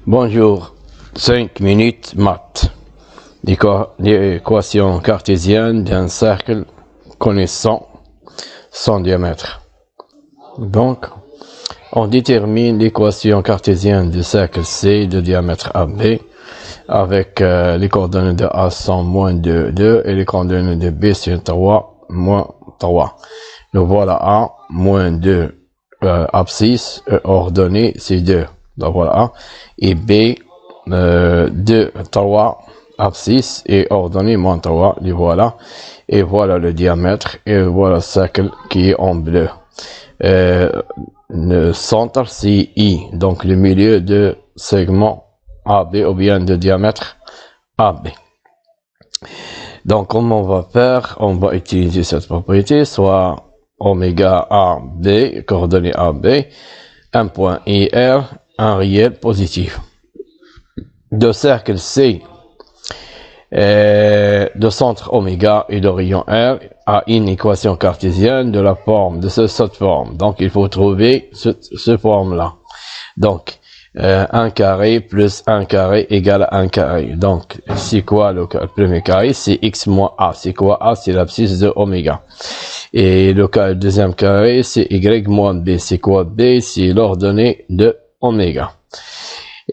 Bonjour, 5 minutes maths. L'équation cartésienne d'un cercle connaissant son diamètre. Donc, on détermine l'équation cartésienne du cercle C de diamètre AB avec les coordonnées de A sont moins 2, 2 et les coordonnées de B sont 3, moins 3. Donc voilà A, moins 2, abscisse, ordonnée, c'est 2. Donc voilà A. Et B, 2, 3, abscisse et ordonnée, moins 3. Et voilà. Et voilà le diamètre. Et voilà le cercle qui est en bleu. Le centre, c'est I. Donc le milieu de segment AB ou bien de diamètre AB. Donc, comment on va faire? On va utiliser cette propriété, soit oméga AB, coordonnée AB, un point IR, un réel positif. De cercle C, de centre oméga et de rayon R, a une équation cartésienne de la forme, de cette forme. Donc, il faut trouver cette forme-là. Donc, 1 carré plus 1 carré égale à 1 carré. Donc, c'est quoi le premier carré? C'est x moins a. C'est quoi a? C'est l'abscisse de oméga. Et le deuxième carré, c'est y moins b. C'est quoi b? C'est l'ordonnée de oméga.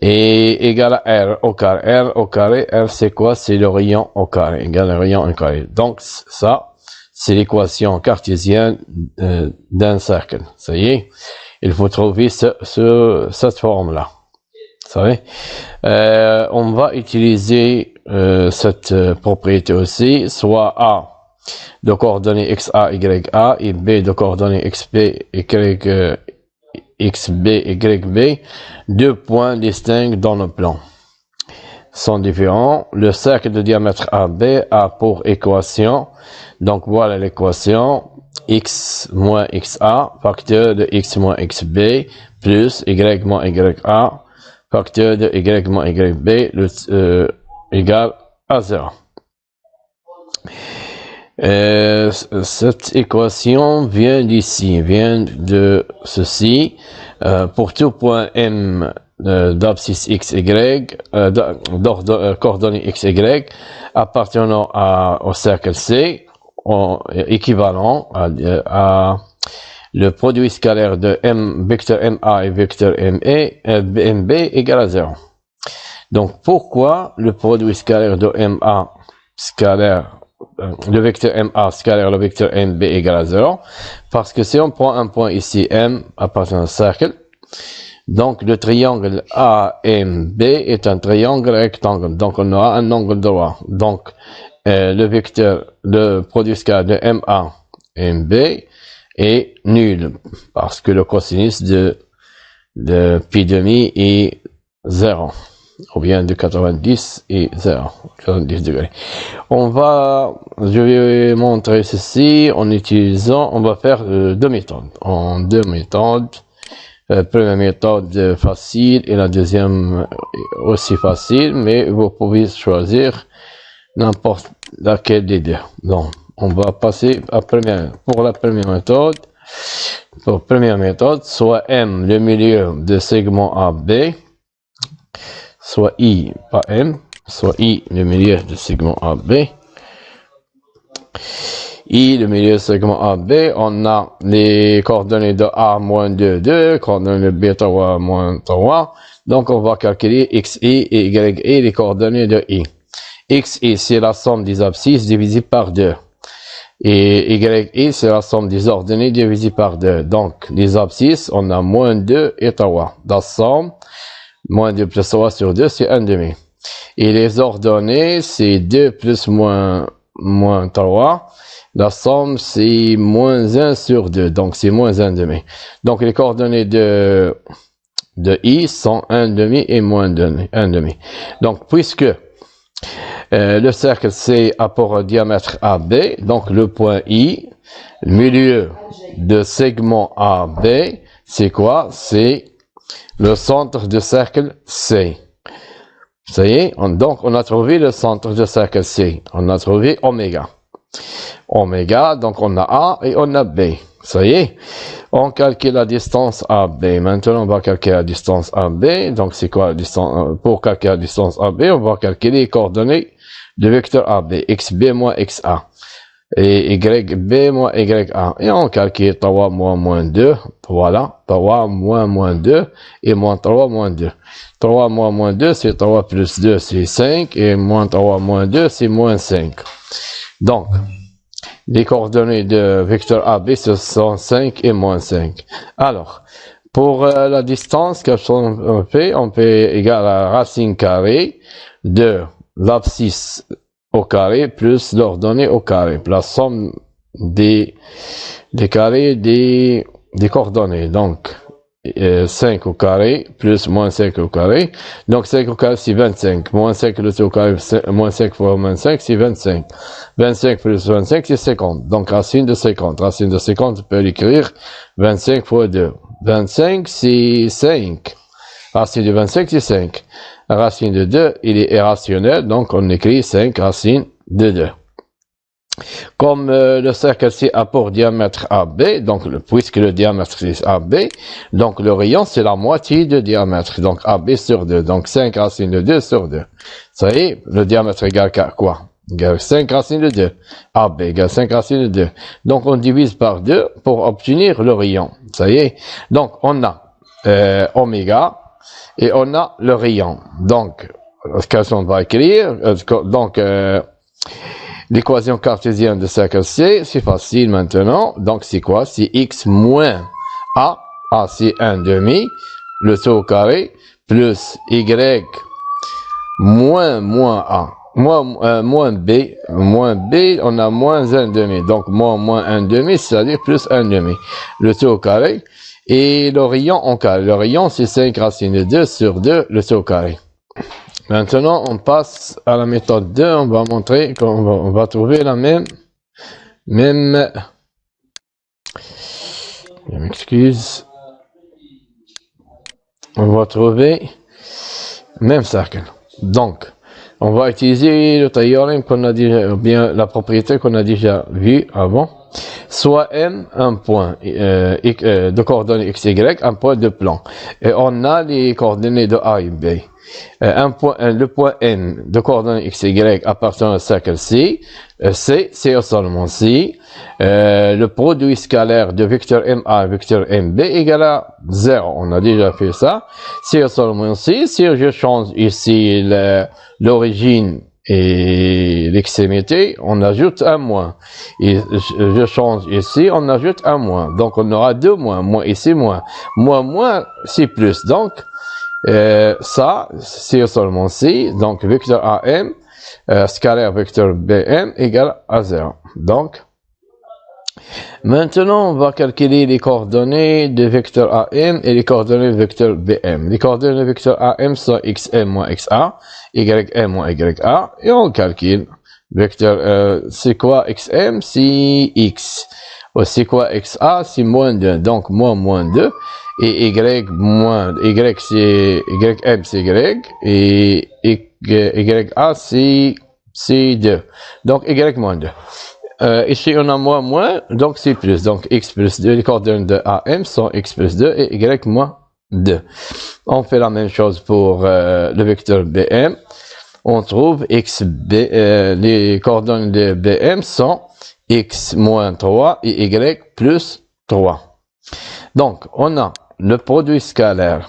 Et égal à r au carré. R au carré, r c'est quoi? C'est le rayon au carré. Égal à rayon au carré. Donc, ça, c'est l'équation cartésienne d'un cercle. Ça y est. Il faut trouver cette forme-là. Vous savez, on va utiliser cette propriété aussi, soit A de coordonnées XA, YA et B de coordonnées XB, XB, YB, deux points distincts dans le plan. Sont différents. Le cercle de diamètre AB a pour équation, donc voilà l'équation, x moins xa, facteur de x moins xb, plus y moins ya, facteur de y moins yb, égale à 0. Cette équation vient d'ici, vient de ceci. Pour tout point m d'abscisse xy, coordonnées xy, appartenant au cercle C, équivalent à le produit scalaire de vecteur MA et vecteur MB égale à 0. Donc, pourquoi le produit scalaire de MA scalaire, le vecteur MA scalaire, le vecteur MB égale à 0? Parce que si on prend un point ici, M appartient au cercle, donc le triangle AMB est un triangle rectangle, donc on aura un angle droit. Donc, le produit scalaire de MA et MB est nul, parce que le cosinus de pi demi est 0, ou bien de 90 et 0, 90 degrés. Je vais montrer ceci en utilisant, on va faire deux méthodes. En deux méthodes. Première méthode facile et la deuxième aussi facile, mais vous pouvez choisir n'importe laquelle des deux. Donc, on va passer pour la première méthode. Pour première méthode, soit M, le milieu de segment AB, soit I, pas M, soit I, le milieu de segment AB. I, le milieu de segment AB, on a les coordonnées de A moins 2, 2, coordonnées de B 3 moins 3. Donc, on va calculer XI et YI, les coordonnées de I. XI, c'est la somme des abscisses divisée par 2. Et YI, c'est la somme des ordonnées divisée par 2. Donc, les abscisses, on a moins 2 et 3. La somme, moins 2 plus 3 sur 2, c'est 1,5. Et les ordonnées, c'est 2 plus moins 3. La somme, c'est moins 1 sur 2, donc c'est moins 1,5. Donc, les coordonnées de I sont 1,5 et moins 1,5. Donc, puisque le cercle C a pour diamètre AB, donc le point I, le milieu de segment AB, c'est quoi? C'est le centre du cercle C. Ça y est, donc on a trouvé le centre du cercle C. On a trouvé oméga. Oméga, donc on a A et on a B. Ça y est, on calcule la distance AB. Maintenant, on va calculer la distance AB. Donc, c'est quoi la distance? Pour calculer la distance AB, on va calculer les coordonnées du vecteur AB. XB moins XA. Et YB moins YA. Et on calcule 3 moins 2. Voilà. 3 moins 2 et moins 3 moins 2. 3 moins 2, c'est 3 plus 2, c'est 5. Et moins 3 moins 2, c'est moins 5. Donc, les coordonnées de vecteur AB, ce sont 5 et moins 5. Alors, pour la distance, qu'est-ce qu'on fait? On fait égal à racine carrée de l'abscisse au carré plus l'ordonnée au carré. La somme des carrés des coordonnées. Donc, 5 au carré plus moins 5 au carré. Donc 5 au carré c'est 25. Moins 5 le au carré, moins 5 fois moins 5 c'est 25. 25 plus 25 c'est 50. Donc racine de 50. Racine de 50 on peut l'écrire 25 fois 2. 25 c'est 5. Racine de 25 c'est 5. Racine de 2 il est irrationnel. Donc on écrit 5 racine de 2. Comme le cercle-ci a pour diamètre AB, donc puisque le diamètre c'est AB, donc le rayon c'est la moitié de diamètre, donc AB sur 2, donc 5 racines de 2 sur 2. Ça y est, le diamètre égale quoi? Égale 5 racines de 2. AB égale 5 racines de 2. Donc on divise par 2 pour obtenir le rayon. Ça y est. Donc on a oméga et on a le rayon. Donc, qu'est-ce qu'on va écrire? Donc, l'équation cartésienne de cercle C, c'est facile maintenant. Donc, c'est quoi? C'est x moins a, c'est 1 demi, le tout au carré, plus y moins a, moins b, on a moins 1 demi. Donc, moins 1 demi, c'est-à-dire plus 1 demi, le tout au carré. Et le rayon en carré. Le rayon, c'est 5 racines de 2 sur 2, le tout au carré. Maintenant, on passe à la méthode 2. On va montrer qu'on va trouver la même, je m'excuse. On va trouver même cercle. Donc, on va utiliser le théorème qu'on a déjà, ou bien la propriété qu'on a déjà vue avant. Soit M, un point de coordonnées x, y, un point de plan. Et on a les coordonnées de A et B. Le point N de coordonnées x, y appartient au cercle C. C, c'est seulement C. Le produit scalaire de vecteur MA et vecteur MB égale à 0. On a déjà fait ça. C'est seulement C. Si je change ici l'origine et l'extrémité, on ajoute un moins. Et je change ici, on ajoute un moins. Donc on aura deux moins. Moins ici, moins. Moins, c'est plus. Donc, ça, c'est seulement C. Donc, vecteur AM, scalaire vecteur BM égale à 0. Donc, maintenant, on va calculer les coordonnées de vecteur AM et les coordonnées de vecteur BM. Les coordonnées de vecteur AM sont XM moins XA, YM moins YA, et on calcule. Vecteur, c'est quoi XM? C'est X. C'est quoi XA? C'est moins 2. Donc, moins 2. Et Y c'est YM c'est Y. Et YA c'est 2. Donc, Y moins 2. Ici, on a moins, donc c'est plus. Donc, x plus 2, les coordonnées de AM sont x plus 2 et y moins 2. On fait la même chose pour le vecteur BM. On trouve les coordonnées de BM sont x moins 3 et y plus 3. Donc, on a le produit scalaire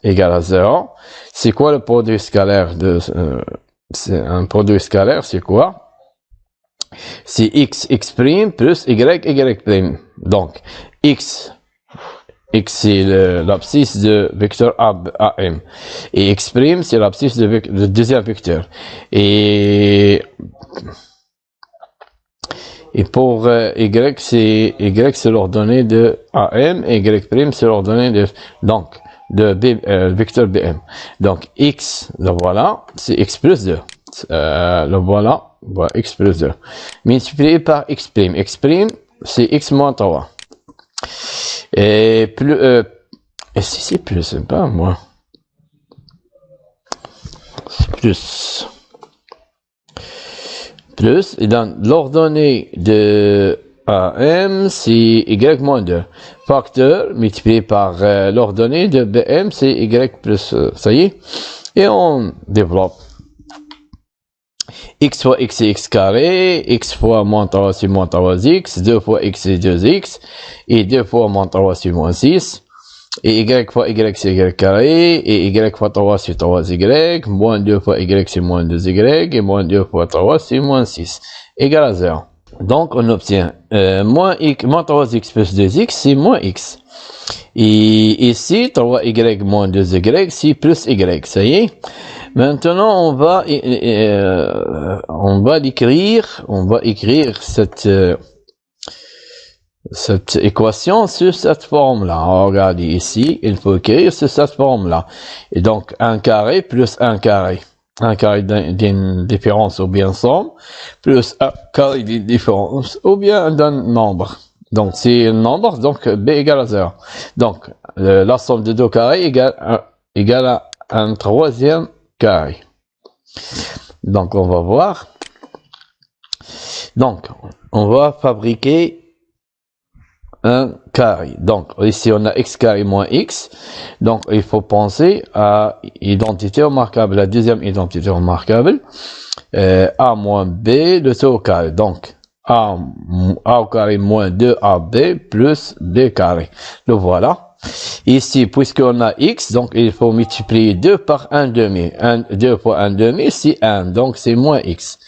égal à 0. C'est quoi le produit scalaire c'est un produit scalaire, c'est quoi? C'est x prime plus y prime. Donc, x c'est l'abscisse de vecteur AM. Et x prime, c'est l'abscisse de deuxième vecteur. Et pour y, c'est l'ordonnée de AM et y prime, c'est l'ordonnée de, donc, vecteur BM. Donc, x, le voilà, c'est x plus 2. Le voilà x plus 2. Multiplié par x prime. X prime, c'est x moins 3. Et plus, et si c'est plus, c'est pas moins. C'est plus. Et dans l'ordonnée de AM, c'est Y moins 2. Facteur multiplié par l'ordonnée de BM, c'est Y plus, ça y est. Et on développe. X fois X c'est X carré, X fois moins 3 c'est moins 3X, 2 fois X c'est 2X, et 2 fois moins 3 c'est moins 6. Et Y fois Y c'est Y carré, et Y fois 3 c'est 3Y, moins 2 fois Y c'est moins 2Y, et moins 2 fois 3 c'est moins 6, égal à 0. Donc on obtient moins 3X plus 2X c'est moins X. Et ici 3Y moins 2Y c'est plus Y, ça y est. Maintenant on va écrire cette équation sur cette forme-là. Regardez ici, il faut écrire sur cette forme-là. Et donc, 1 carré plus 1 carré. 1 carré d'une différence ou bien somme, plus 1 carré d'une différence ou bien d'un nombre. Donc, c'est un nombre, donc B égale à 0. Donc, la somme de 2 carrés égale à un troisième carré. Donc, on va voir. Donc, on va fabriquer un carré. Donc, ici, on a x carré moins x. Donc, il faut penser à identité remarquable. La deuxième identité remarquable, a moins b, le tout au carré. Donc, a au carré moins 2ab plus b carré. Le voilà. Ici, puisqu'on a x, donc il faut multiplier 2 par 1 demi. 2 fois 1 demi, c'est 1. Donc, c'est moins x.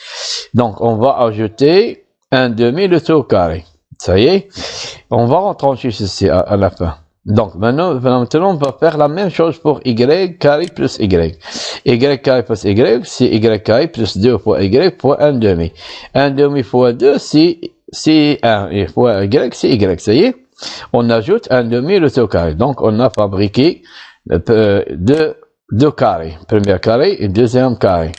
Donc, on va ajouter 1 demi, le tout au carré. Ça y est, on va retrancher ceci à la fin. Donc, maintenant, on va faire la même chose pour y carré plus y. Y carré plus y, c'est y carré plus 2 fois y fois 1 demi. 1 demi fois 2, c'est 1. Et fois y, c'est y. Ça y est, on ajoute 1 demi le tout carré. Donc, on a fabriqué deux carrés. Premier carré et deuxième carré.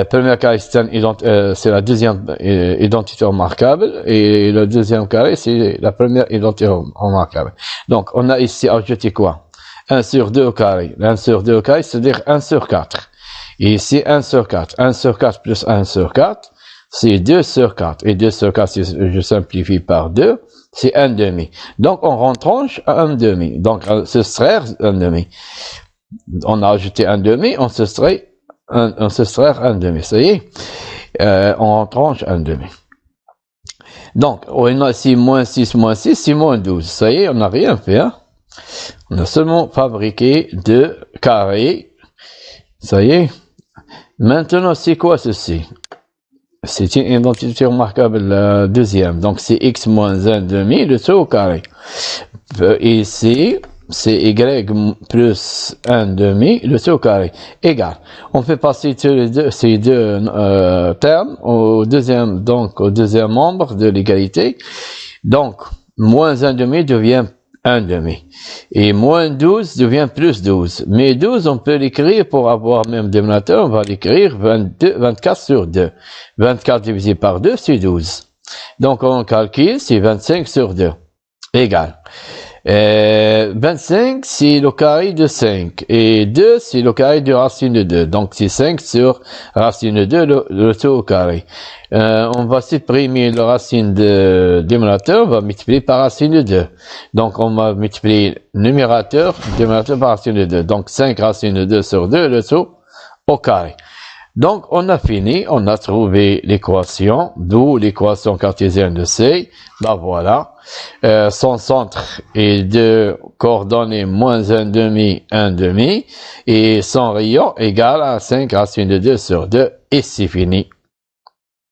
Premier carré, c'est la deuxième identité remarquable et le deuxième carré, c'est la première identité remarquable. Donc, on a ici ajouté quoi? 1 sur 2 au carré. 1 sur 2 au carré, c'est-à-dire 1 sur 4. Et ici, 1 sur 4. 1 sur 4 plus 1 sur 4, c'est 2 sur 4. Et 2 sur 4, si je simplifie par 2, c'est 1 demi. Donc, on retranche à 1 demi. Donc, on se soustraire 1 demi. On a ajouté 1 demi, on se soustraire 1 demi, ça y est, on tranche 1 demi. Donc, on a ici moins 6, c'est moins 12. Ça y est, on n'a rien fait. Hein? On a seulement fabriqué 2 carrés. Ça y est. Maintenant, c'est quoi ceci? C'est une identité remarquable, la deuxième. Donc, c'est x moins 1 demi, le tout au carré. Ici, c'est y plus 1 demi, le tout au carré, égal. On fait passer ces deux termes au deuxième membre de l'égalité. Donc, moins 1 demi devient 1 demi. Et moins 12 devient plus 12. Mais 12, on peut l'écrire pour avoir même dénominateur, on va l'écrire 24 sur 2. 24 divisé par 2, c'est 12. Donc, on calcule, c'est 25 sur 2, égal. 25, c'est le carré de 5. Et 2, c'est le carré de racine de 2. Donc, c'est 5 sur racine de 2, le tout au carré. On va supprimer le racine de dénominateur, on va multiplier par racine de 2. Donc, on va multiplier dénominateur par racine de 2. Donc, 5 racine de 2 sur 2, le tout au carré. Donc, on a fini, on a trouvé l'équation, d'où l'équation cartésienne de C. Ben voilà. Son centre est de coordonnées moins 1 demi, 1 demi. Et son rayon égale à 5 racine de 2 sur 2. Et c'est fini.